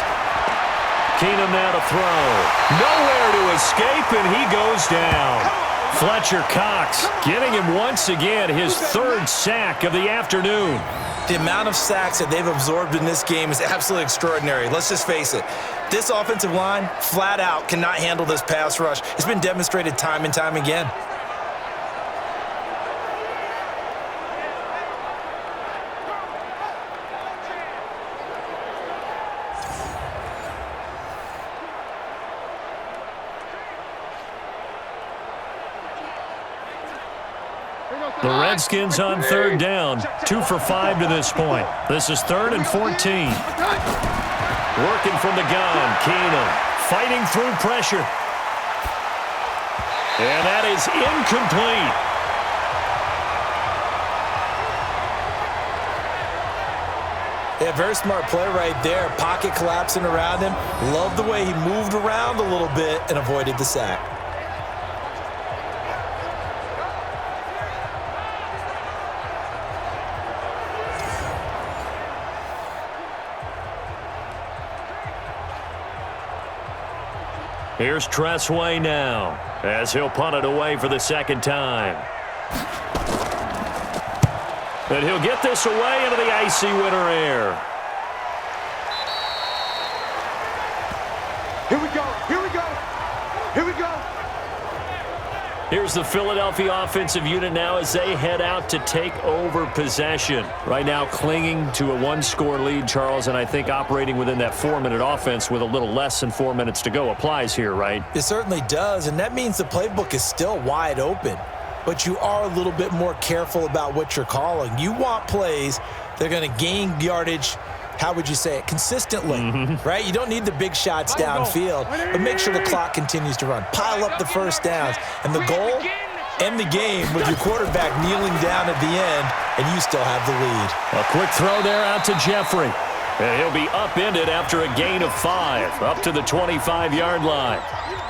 Keenum now to throw. Nowhere to escape, and he goes down. Fletcher Cox getting him once again his 3rd sack of the afternoon. The amount of sacks that they've absorbed in this game is absolutely extraordinary. Let's just face it. This offensive line, flat out, cannot handle this pass rush. It's been demonstrated time and time again. The Redskins on 3rd down, 2 for 5 to this point. This is 3rd and 14. Working from the gun, Keenum fighting through pressure. And that is incomplete. Yeah, very smart play right there. Pocket collapsing around him. Love the way he moved around a little bit and avoided the sack. Here's Tressway now as he'll punt it away for the 2nd time. And he'll get this away into the icy winter air. Here we go. Here we go. Here we go. Here's the Philadelphia offensive unit now as they head out to take over possession. Right now clinging to a 1-score lead, Charles, and I think operating within that 4-minute offense with a little less than 4 minutes to go applies here, right? It certainly does, and that means the playbook is still wide open. But you are a little bit more careful about what you're calling. You want plays that are going to gain yardage, how would you say it, consistently, right? You don't need the big shots downfield, but make sure the clock continues to run. Pile up the first downs, and the goal, end the game with your quarterback kneeling down at the end, and you still have the lead. A quick throw there out to Jeffrey. And he'll be upended after a gain of 5, up to the 25-yard line.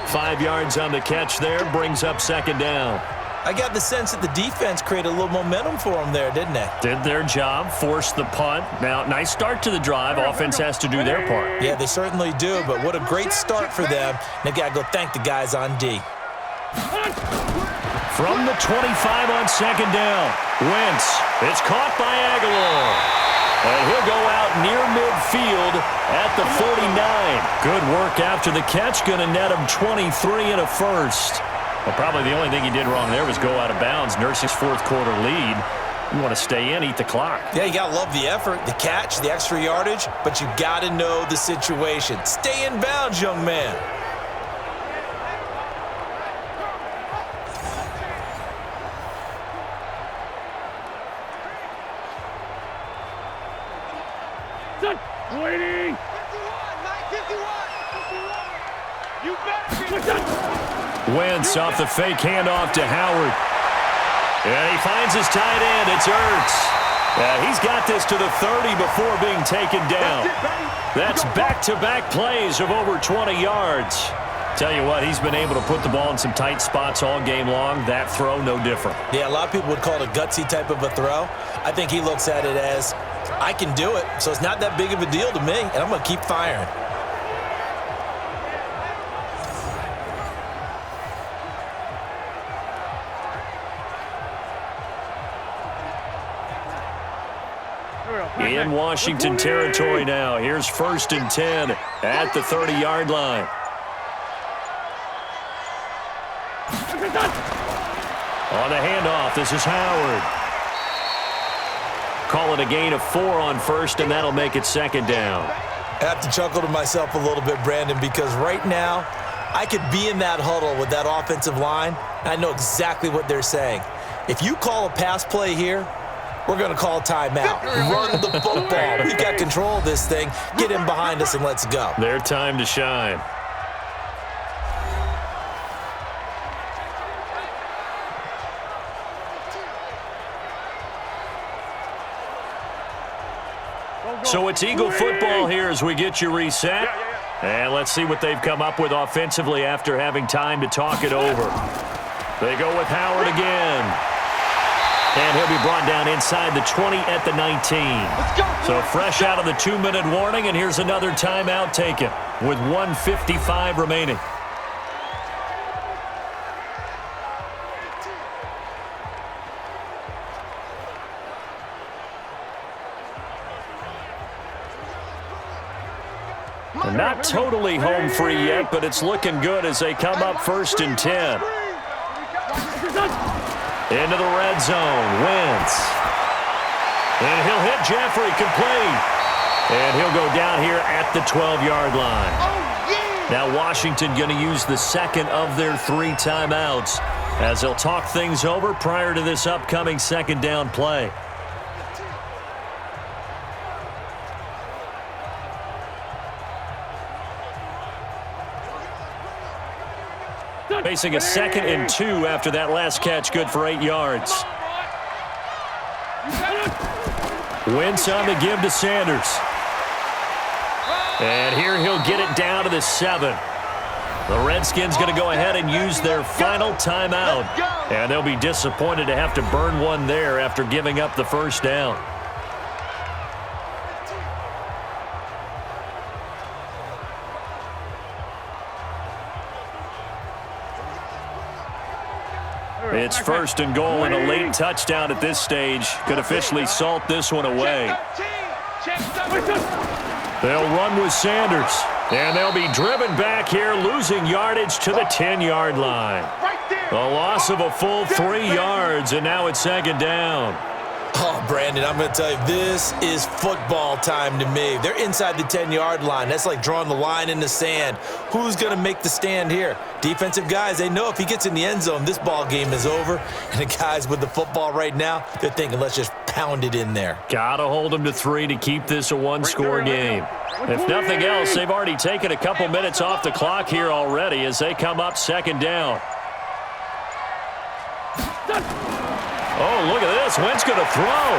5 yards on the catch there, brings up 2nd down. I got the sense that the defense created a little momentum for them there, didn't they? Did their job, forced the punt. Now, nice start to the drive. Offense has to do their part. Yeah, they certainly do, but what a great start for them. They've got to go thank the guys on D. From the 25 on 2nd down, Wentz. It's caught by Aguilar. And he'll go out near midfield at the 49. Good work after the catch. Going to net him 23 and a first. Well, probably the only thing he did wrong there was go out of bounds, nurse his 4th quarter lead. You want to stay in, eat the clock. Yeah, you got to love the effort, the catch, the extra yardage, but you got to know the situation. Stay in bounds, young man. Waiting. 51, Mike, 51. You better. Wentz off the fake handoff to Howard. And he finds his tight end. It's Ertz. He's got this to the 30 before being taken down. That's back-to-back plays of over 20 yards. Tell you what, he's been able to put the ball in some tight spots all game long. That throw, no different. Yeah, a lot of people would call it a gutsy type of a throw. I think he looks at it as, I can do it, so it's not that big of a deal to me, and I'm going to keep firing. In Washington territory now. Here's 1st and 10 at the 30-yard line. On the handoff, this is Howard. Call it a gain of 4 on first, and that'll make it second down. I have to chuckle to myself a little bit, Brandon, because right now I could be in that huddle with that offensive line, and I know exactly what they're saying. If you call a pass play here, we're going to call a timeout. Run the football. We've got control of this thing. Get in behind us and let's go. Their time to shine. So it's Eagle football here as we get you reset. And let's see what they've come up with offensively after having time to talk it over. They go with Howard again. And he'll be brought down inside the 20 at the 19. So fresh out of the 2-minute warning, and here's another timeout taken with 1:55 remaining. Not totally home free yet, but it's looking good as they come up 1st and 10. Into the red zone, Wentz. And he'll hit Jeffrey, complete. And he'll go down here at the 12-yard line. Now Washington going to use the second of their 3 timeouts as they'll talk things over prior to this upcoming second down play. Facing a 2nd and 2 after that last catch, good for 8 yards. Wentz on the give to Sanders. And here he'll get it down to the 7. The Redskins going to go ahead and use their final timeout. And they'll be disappointed to have to burn one there after giving up the first down. It's 1st and goal and a late touchdown at this stage could officially salt this one away. They'll run with Sanders, and they'll be driven back here, losing yardage to the 10-yard line. A loss of a full 3 yards, and now it's 2nd down. Oh, Brandon, I'm going to tell you, this is football time to me. They're inside the 10-yard line. That's like drawing the line in the sand. Who's going to make the stand here? Defensive guys, they know if he gets in the end zone, this ball game is over. And the guys with the football right now, they're thinking, let's just pound it in there. Got to hold them to 3 to keep this a one-score game. If nothing else, they've already taken a couple minutes off the clock here already as they come up 2nd down. Oh, look at this. Wentz going to throw.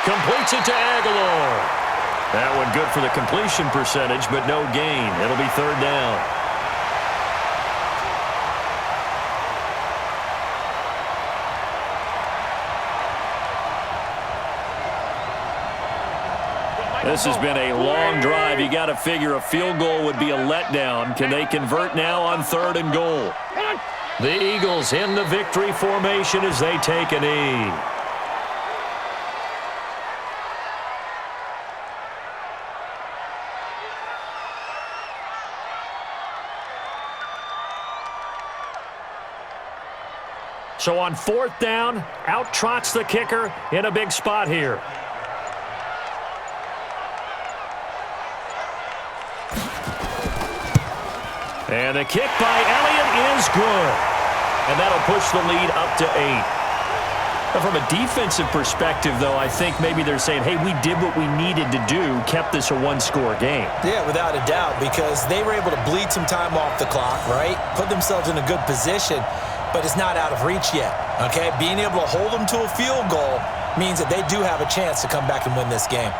Completes it to Aguilar. That one good for the completion percentage, but no gain. It'll be 3rd down. This has been a long drive. You got to figure a field goal would be a letdown. Can they convert now on 3rd and goal? The Eagles in the victory formation as they take a knee. So on 4th down, out trots the kicker in a big spot here. And the kick by Elliott is good. And that'll push the lead up to 8. Now from a defensive perspective, though, I think maybe they're saying, hey, we did what we needed to do, kept this a one-score game. Yeah, without a doubt, because they were able to bleed some time off the clock, right? Put themselves in a good position, but it's not out of reach yet, okay? Being able to hold them to a field goal means that they do have a chance to come back and win this game.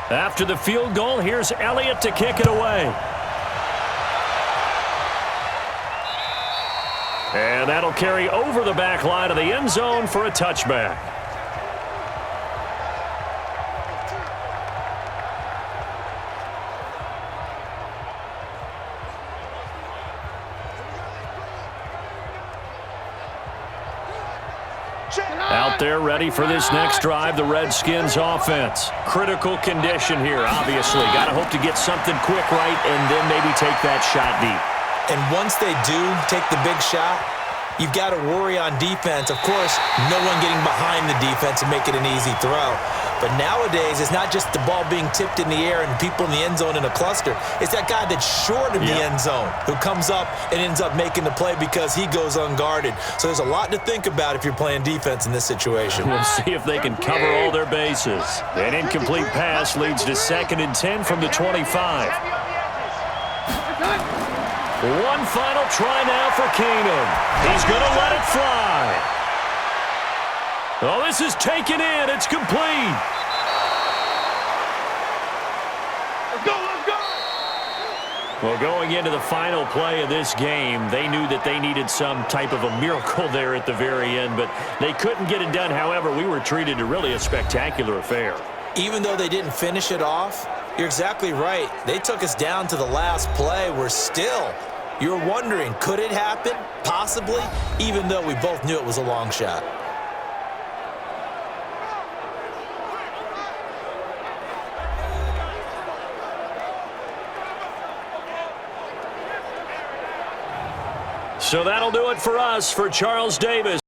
After the field goal, here's Elliott to kick it away. And that'll carry over the back line of the end zone for a touchback. Out there ready for this next drive, the Redskins offense. Critical condition here, obviously. Got to hope to get something quick right and then maybe take that shot deep. And once they do take the big shot, you've got to worry on defense. Of course, no one getting behind the defense and make it an easy throw. But nowadays, it's not just the ball being tipped in the air and people in the end zone in a cluster. It's that guy that's short of the end zone who comes up and ends up making the play because he goes unguarded. So there's a lot to think about if you're playing defense in this situation. We'll see if they can cover all their bases. An incomplete pass leads to 2nd and 10 from the 25. One final try now for Keenum. He's going to let it fly. Oh, this is taken in. It's complete. Let's go, let's go. Well, going into the final play of this game, they knew that they needed some type of a miracle there at the very end, but they couldn't get it done. However, we were treated to really a spectacular affair. Even though they didn't finish it off, you're exactly right. They took us down to the last play. You're wondering, could it happen? Possibly, even though we both knew it was a long shot. So that'll do it for us. For Charles Davis.